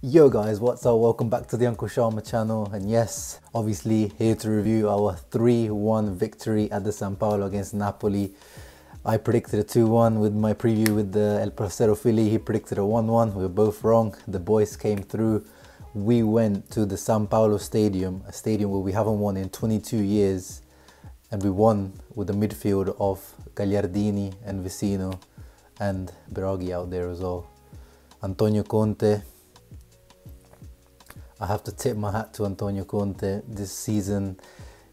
Yo guys, what's up? Welcome back to the Uncle Sharma channel, and yes, obviously here to review our 3-1 victory at the San Paolo against Napoli. I predicted a 2-1 with my preview with the El Procero Philly. He predicted a 1-1. We were both wrong. The boys came through. We went to the San Paolo Stadium, a stadium where we haven't won in 22 years, and we won with the midfield of Gagliardini and Vecino and Biraghi out there as well. Antonio Conte. I have to tip my hat to Antonio Conte. This season,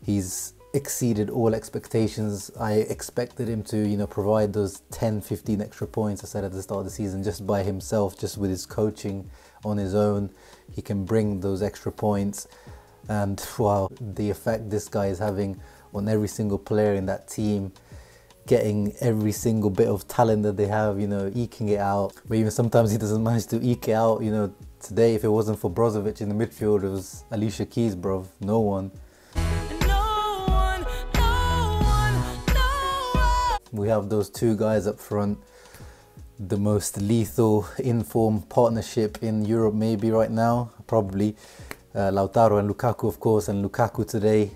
he's exceeded all expectations. I expected him to, provide those 10, 15 extra points I said at the start of the season just by himself, just with his coaching on his own. He can bring those extra points. And wow, the effect this guy is having on every single player in that team, getting every single bit of talent that they have, eking it out. But even sometimes he doesn't manage to eke it out, Today, if it wasn't for Brozovic in the midfield, it was Alicia Keys, bro. No one. We have those two guys up front. The most lethal in-form partnership in Europe maybe right now. Probably. Lautaro and Lukaku, of course. And Lukaku today,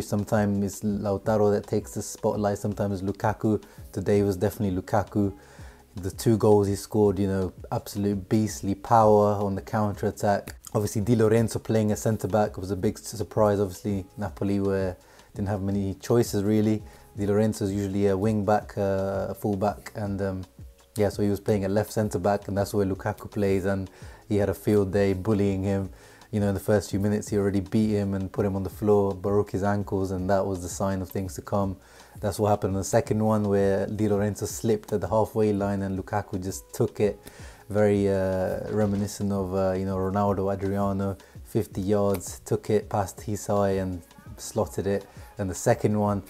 sometimes it's Lautaro that takes the spotlight. Sometimes Lukaku. Today was definitely Lukaku. The 2 goals he scored, absolute beastly power on the counter-attack. Obviously, Di Lorenzo playing as centre-back was a big surprise. Obviously, Napoli didn't have many choices, really. Di Lorenzo is usually a wing-back, a full-back, and so he was playing a left centre-back, and that's where Lukaku plays, and he had a field day bullying him. In the first few minutes, he already beat him and put him on the floor, broke his ankles, and that was the sign of things to come. That's what happened in the second one, where Di Lorenzo slipped at the halfway line and Lukaku just took it. Very reminiscent of, Ronaldo, Adriano, 50 yards, took it past Hisai and slotted it. And the second one,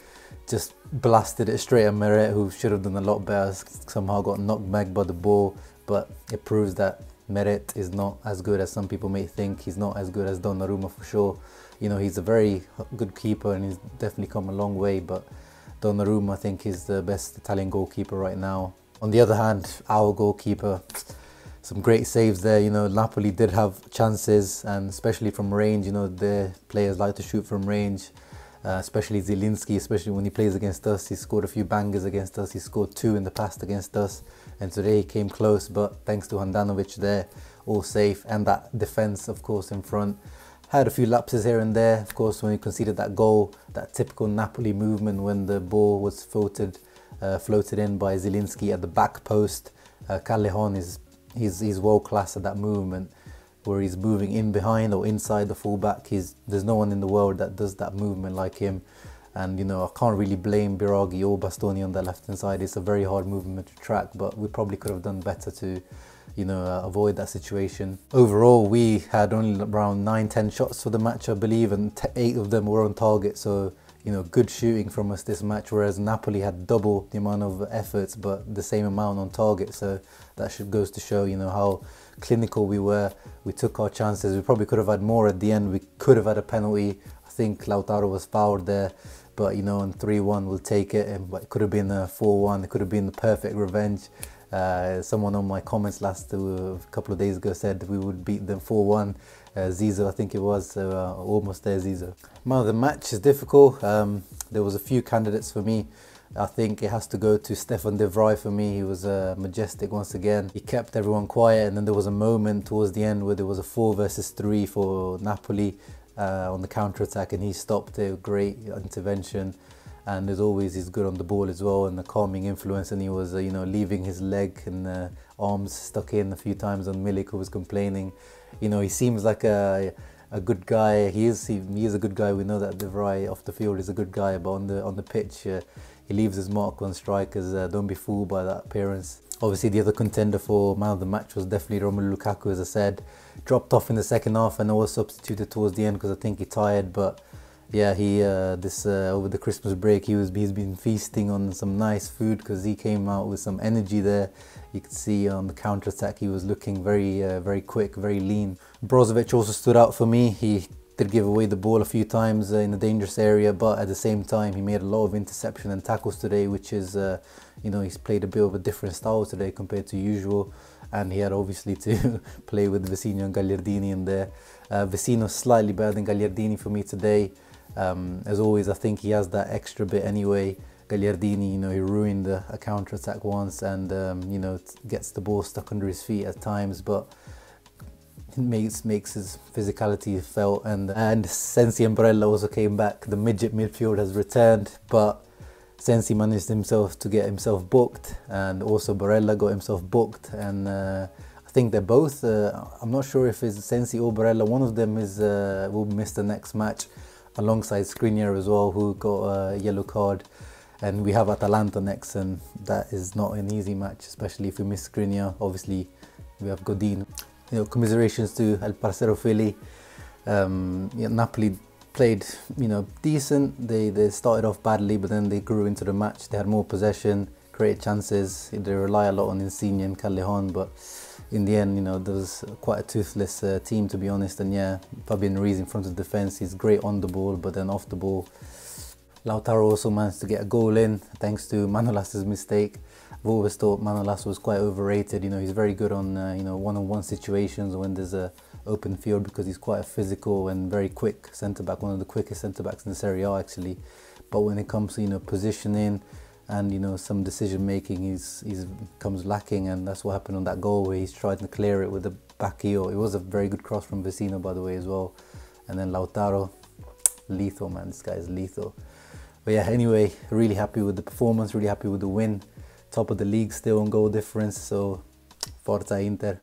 just blasted it straight at Meret, who should have done a lot better, somehow got knocked back by the ball. But it proves that Meret is not as good as some people may think. He's not as good as Donnarumma for sure. He's a very good keeper and he's definitely come a long way, but Donnarumma, I think, is the best Italian goalkeeper right now. On the other hand, our goalkeeper, some great saves there. Napoli did have chances, and especially from range. Their players like to shoot from range, especially Zielinski, especially when he plays against us. He scored a few bangers against us. He scored 2 in the past against us, and today he came close, but thanks to Handanovic there, all safe. And that defence, of course, in front. Had a few lapses here and there, of course, when he conceded that goal, that typical Napoli movement when the ball was floated in by Zielinski at the back post. Callejon he's world class at that movement, where he's moving in behind or inside the fullback. There's no one in the world that does that movement like him. And I can't really blame Biraghi or Bastoni on the left hand side. It's a very hard movement to track, but we probably could have done better to avoid that situation. Overall, we had only around 9-10 shots for the match, I believe, and 8 of them were on target. So, good shooting from us this match, whereas Napoli had double the amount of efforts, but the same amount on target. So that goes to show, how clinical we were. We took our chances. We probably could have had more at the end. We could have had a penalty. I think Lautaro was fouled there, but, on 3-1, we'll take it. But it could have been a 4-1. It could have been the perfect revenge. Someone on my comments a couple of days ago said we would beat them 4-1. Zizou, I think it was, so almost there, Zizou. Man of the match is difficult. There was a few candidates for me. I think it has to go to Stefan de Vrij for me. He was majestic once again. He kept everyone quiet, and then there was a moment towards the end where there was a 4 versus 3 for Napoli on the counter-attack, and he stopped it. Great intervention. And as always, he's good on the ball as well, and the calming influence. And he was, leaving his leg and arms stuck in a few times on Milik, who was complaining. He seems like a good guy. He is a good guy. We know that De Vrij off the field is a good guy, but on the pitch, he leaves his mark on strikers. Don't be fooled by that appearance. Obviously, the other contender for man of the match was definitely Romelu Lukaku, as I said. Dropped off in the second half, and I was substituted towards the end because I think he tired, but. Yeah, he over the Christmas break he's been feasting on some nice food, because he came out with some energy there. You could see on the counter attack he was looking very quick, very lean. Brozovic also stood out for me. He did give away the ball a few times in a dangerous area, but at the same time he made a lot of interception and tackles today, which is, you know, he's played a bit of a different style today compared to usual. and he had obviously to play with Vecino and Gagliardini in there. Vecino slightly better than Gagliardini for me today. As always, I think he has that extra bit anyway. Gagliardini, you know, he ruined a counter-attack once, and you know, gets the ball stuck under his feet at times, but makes his physicality felt. And Sensi and Barella also came back. The midget midfield has returned, but Sensi managed himself to get himself booked, and also Barella got himself booked. And I think they're both, I'm not sure if it's Sensi or Barella, one of them is will miss the next match, alongside Skriniar as well, who got a yellow card. And we have Atalanta next, and that is not an easy match, especially if we miss Skriniar. Obviously we have Godin. You know, commiserations to El Parcero Philly. Yeah, Napoli played, you know, decent. They started off badly, but then they grew into the match. They had more possession, created chances. They rely a lot on Insigne and Callejon, but in the end, you know, there was quite a toothless team, to be honest. And yeah, Fabian Ruiz in front of the defence, he's great on the ball, but then off the ball, Lautaro also managed to get a goal in thanks to Manolas's mistake. I've always thought Manolas was quite overrated. You know, he's very good on you know, one-on-one situations when there's a open field, because he's quite a physical and very quick centre-back, one of the quickest centre-backs in the Serie A actually. But when it comes to, you know, positioning and, you know, some decision-making, he's comes lacking, and that's what happened on that goal where he's tried to clear it with the back heel. It was a very good cross from Vecino, by the way, as well. And then Lautaro, lethal, man, this guy is lethal. But yeah, anyway, really happy with the performance, really happy with the win. Top of the league still on goal difference, so Forza Inter.